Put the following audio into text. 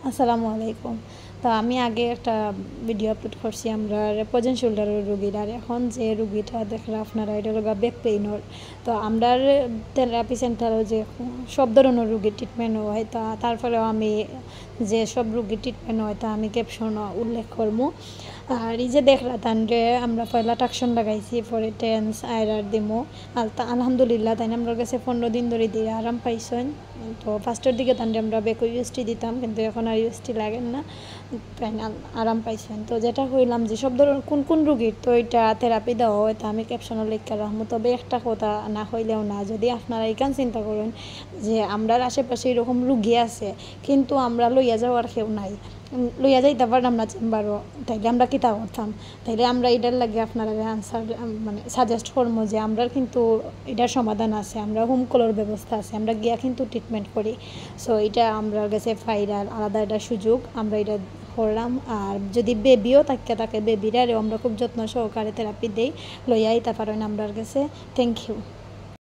আসসালামু আলাইকুম। তো আমি আগে একটা ভিডিও আপলোড করছি আমরা রেপোজেন শোল্ডারের রুগীর, আর এখন যে রুগীটা দেখলে আপনারা এটা হলো ব্যাক পেইনের। তো আমরা থেরাপি সেন্টারে যে সব ধরনের রুগীর ট্রিটমেন্ট হয়, তা তারপরেও আমি যে সব রুগীর ট্রিটমেন্ট হয় তা আমি ক্যাপশন উল্লেখ করবো। আর এই যে দেখলা তানরে আমরা পয়লা টাকশন লাগাইছি, পরে টেন্স আয়রার দিমো। আলহামদুলিল্লাহ তাই আমরা কাছে 15 দিন ধরে দিয়ে আরাম পাইছেন। তো ফার্স্টের দিকে তানরে আমরা বেকো ইউএসটি দিতাম, কিন্তু এখন আর ইউএসটি লাগেন না, তাই আরাম পাইছেন। তো যেটা হইলাম যে সব ধরনের কোন কোন রুগীর তো এটা থেরাপি দেওয়া হয়, তা আমি ক্যাপশনে লিখে রাখবো। তবে একটা কথা না হইলেও না, যদি আপনারা এখান চিন্তা করেন যে আমরার আশেপাশে এরকম রুগী আছে কিন্তু আমরা লইয়া যাওয়ার কেউ নাই, লইয়া যাইতে পারলাম না চেম্বারও, তাইলে আমরা কিতা করতাম? তাইলে আমরা এটার লাগে আপনারা আনসার মানে সাজেস্ট করবো যে আমরা কিন্তু এটার সমাধান আছে, আমরা হোম কলের ব্যবস্থা আছে, আমরা গিয়া কিন্তু ট্রিটমেন্ট করি। সো এটা আমরা কাছে ফাইনাল আলাদা একটা সুযোগ, আমরা এটা করলাম। আর যদি বেবিও থাকে বেবিরাও আমরা খুব যত্ন সহকারে থেরাপি দেই, লইয়া আইতে পারেন আমরার কাছে। Thank you.